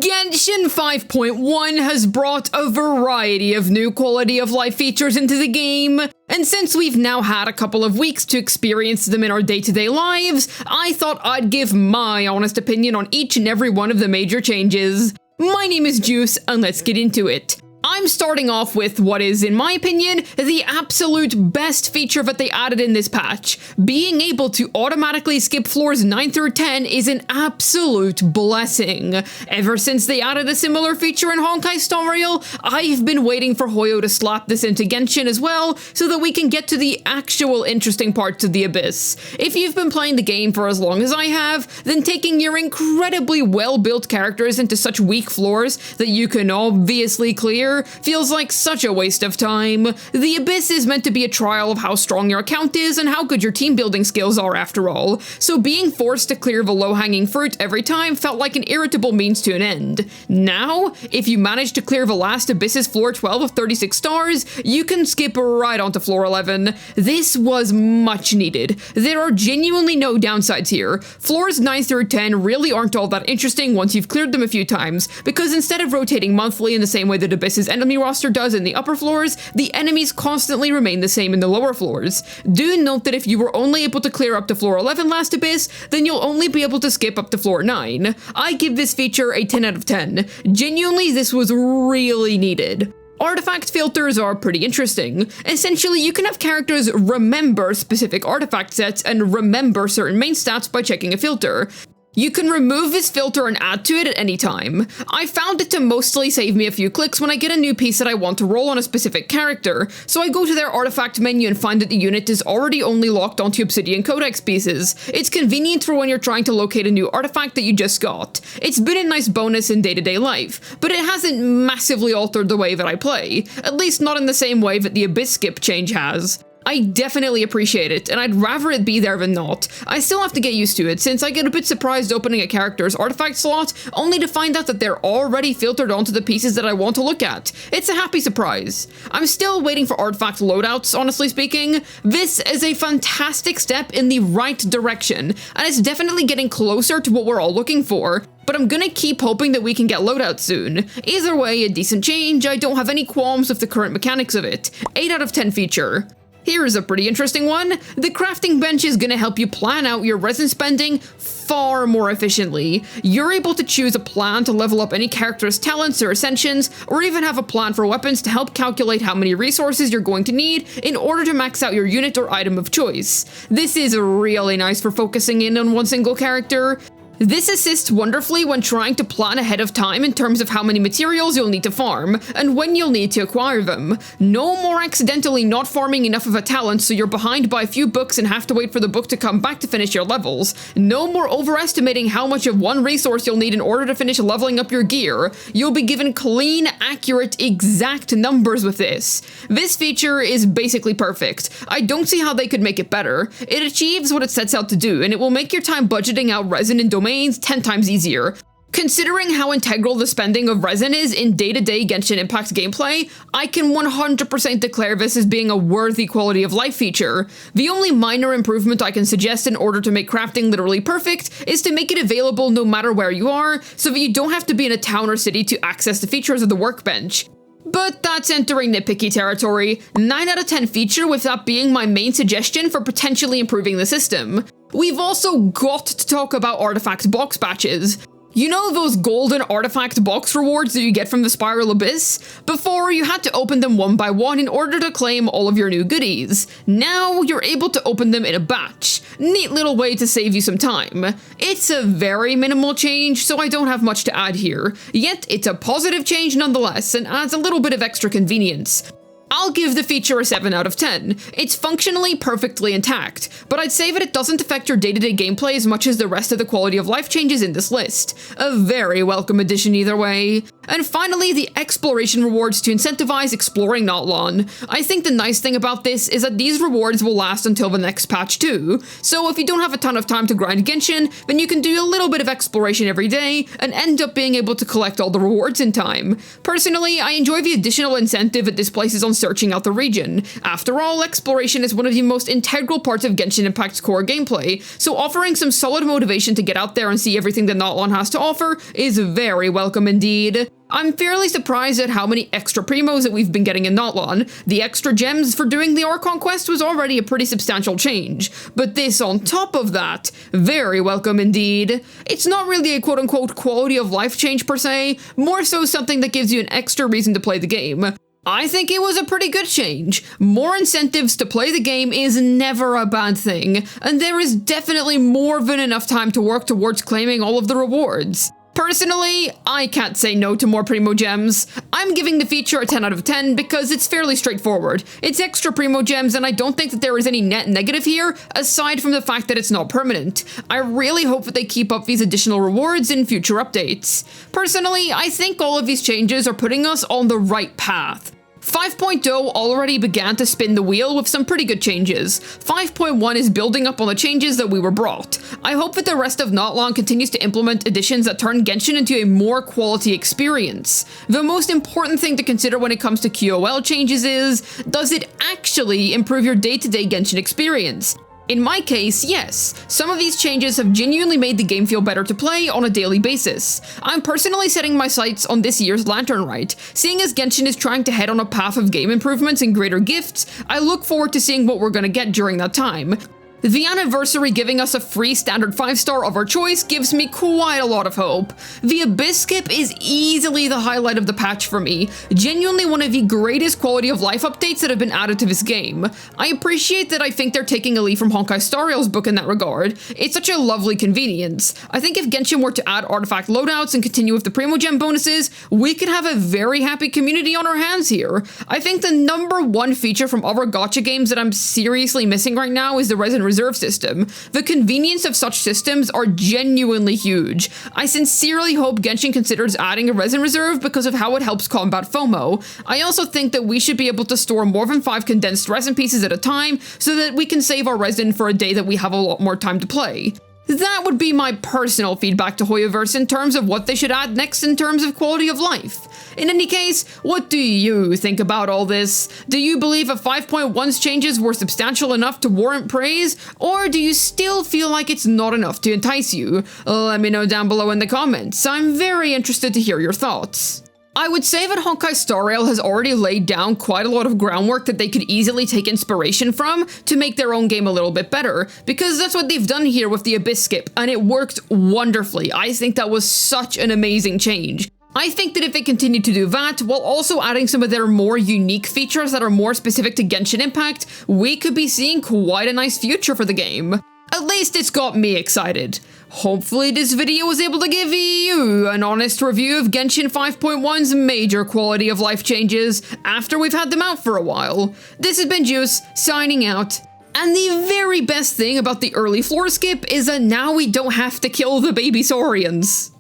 Genshin 5.1 has brought a variety of new quality of life features into the game, and since we've now had a couple of weeks to experience them in our day-to-day lives, I thought I'd give my honest opinion on each and every one of the major changes. My name is Juice, and let's get into it. I'm starting off with what is, in my opinion, the absolute best feature that they added in this patch. Being able to automatically skip floors 9 through 10 is an absolute blessing. Ever since they added a similar feature in Honkai Star Rail, I've been waiting for Hoyo to slap this into Genshin as well, so that we can get to the actual interesting parts of the Abyss. If you've been playing the game for as long as I have, then taking your incredibly well-built characters into such weak floors that you can obviously clear feels like such a waste of time. The Abyss is meant to be a trial of how strong your account is and how good your team building skills are after all, so being forced to clear the low-hanging fruit every time felt like an irritable means to an end. Now, if you manage to clear the last Abyss's floor 12 of 36 stars, you can skip right onto floor 11. This was much needed. There are genuinely no downsides here. Floors 9 through 10 really aren't all that interesting once you've cleared them a few times, because instead of rotating monthly in the same way that Abyss's enemy roster does in the upper floors, the enemies constantly remain the same in the lower floors. Do note that if you were only able to clear up to floor 11 last Abyss, then you'll only be able to skip up to floor 9. I give this feature a 10 out of 10. Genuinely, this was really needed. Artifact filters are pretty interesting. Essentially, you can have characters remember specific artifact sets and remember certain main stats by checking a filter. You can remove this filter and add to it at any time. I found it to mostly save me a few clicks when I get a new piece that I want to roll on a specific character, so I go to their artifact menu and find that the unit is already only locked onto Obsidian Codex pieces. It's convenient for when you're trying to locate a new artifact that you just got. It's been a nice bonus in day-to-day life, but it hasn't massively altered the way that I play, at least not in the same way that the Abyss skip change has. I definitely appreciate it, and I'd rather it be there than not. I still have to get used to it, since I get a bit surprised opening a character's artifact slot, only to find out that they're already filtered onto the pieces that I want to look at. It's a happy surprise. I'm still waiting for artifact loadouts, honestly speaking. This is a fantastic step in the right direction, and it's definitely getting closer to what we're all looking for. But I'm gonna keep hoping that we can get loadouts soon. Either way, a decent change. I don't have any qualms with the current mechanics of it. 8 out of 10 feature. Here's a pretty interesting one. The crafting bench is gonna help you plan out your resin spending far more efficiently. You're able to choose a plan to level up any character's talents or ascensions, or even have a plan for weapons to help calculate how many resources you're going to need in order to max out your unit or item of choice. This is really nice for focusing in on one single character. This assists wonderfully when trying to plan ahead of time in terms of how many materials you'll need to farm, and when you'll need to acquire them. No more accidentally not farming enough of a talent so you're behind by a few books and have to wait for the book to come back to finish your levels. No more overestimating how much of one resource you'll need in order to finish leveling up your gear. You'll be given clean, accurate, exact numbers with this. This feature is basically perfect. I don't see how they could make it better. It achieves what it sets out to do, and it will make your time budgeting out resin and domains 10 times easier. Considering how integral the spending of resin is in day-to-day Genshin Impact gameplay, I can 100% declare this as being a worthy quality of life feature. The only minor improvement I can suggest in order to make crafting literally perfect is to make it available no matter where you are, so that you don't have to be in a town or city to access the features of the workbench. But that's entering nitpicky territory. 9 out of 10 feature, with that being my main suggestion for potentially improving the system. We've also got to talk about artifact box batches. You know those golden artifact box rewards that you get from the Spiral Abyss? Before, you had to open them one by one in order to claim all of your new goodies. Now, you're able to open them in a batch. Neat little way to save you some time. It's a very minimal change, so I don't have much to add here. Yet, it's a positive change nonetheless, and adds a little bit of extra convenience. I'll give the feature a 7 out of 10. It's functionally perfectly intact, but I'd say that it doesn't affect your day-to-day gameplay as much as the rest of the quality of life changes in this list. A very welcome addition either way. And finally, the exploration rewards to incentivize exploring Natlan. I think the nice thing about this is that these rewards will last until the next patch too, so if you don't have a ton of time to grind Genshin, then you can do a little bit of exploration every day and end up being able to collect all the rewards in time. Personally, I enjoy the additional incentive it displaces on searching out the region. After all, exploration is one of the most integral parts of Genshin Impact's core gameplay, so offering some solid motivation to get out there and see everything that Natlan has to offer is very welcome indeed. I'm fairly surprised at how many extra primos that we've been getting in Natlan. The extra gems for doing the Archon quest was already a pretty substantial change, but this on top of that, very welcome indeed. It's not really a quote-unquote quality of life change per se, more so something that gives you an extra reason to play the game. I think it was a pretty good change. More incentives to play the game is never a bad thing, and there is definitely more than enough time to work towards claiming all of the rewards. Personally, I can't say no to more Primogems. I'm giving the feature a 10 out of 10 because it's fairly straightforward. It's extra Primogems and I don't think that there is any net negative here, aside from the fact that it's not permanent. I really hope that they keep up these additional rewards in future updates. Personally, I think all of these changes are putting us on the right path. 5.0 already began to spin the wheel with some pretty good changes. 5.1 is building up on the changes that we were brought. I hope that the rest of Natlan continues to implement additions that turn Genshin into a more quality experience. The most important thing to consider when it comes to QOL changes is, does it actually improve your day-to-day Genshin experience? In my case, yes, some of these changes have genuinely made the game feel better to play on a daily basis. I'm personally setting my sights on this year's Lantern Rite. Seeing as Genshin is trying to head on a path of game improvements and greater gifts, I look forward to seeing what we're gonna get during that time. The anniversary giving us a free standard 5-star of our choice gives me quite a lot of hope. The Abyss skip is easily the highlight of the patch for me, genuinely one of the greatest quality of life updates that have been added to this game. I appreciate that I think they're taking a leaf from Honkai Star Rail's book in that regard. It's such a lovely convenience. I think if Genshin were to add artifact loadouts and continue with the Primogem bonuses, we could have a very happy community on our hands here. I think the #1 feature from other gacha games that I'm seriously missing right now is the Resin Reserve system. The convenience of such systems are genuinely huge. I sincerely hope Genshin considers adding a Resin Reserve because of how it helps combat FOMO. I also think that we should be able to store more than 5 condensed resin pieces at a time so that we can save our resin for a day that we have a lot more time to play. That would be my personal feedback to Hoyoverse in terms of what they should add next in terms of quality of life. In any case, what do you think about all this? Do you believe a 5.1's changes were substantial enough to warrant praise, or do you still feel like it's not enough to entice you? Let me know down below in the comments. I'm very interested to hear your thoughts. I would say that Honkai Star Rail has already laid down quite a lot of groundwork that they could easily take inspiration from to make their own game a little bit better, because that's what they've done here with the Abyss skip, and it worked wonderfully. I think that was such an amazing change. I think that if they continue to do that, while also adding some of their more unique features that are more specific to Genshin Impact, we could be seeing quite a nice future for the game. At least it's got me excited. Hopefully this video was able to give you an honest review of Genshin 5.1's major quality of life changes after we've had them out for a while. This has been Juice, signing out. And the very best thing about the early floor skip is that now we don't have to kill the baby Saurians.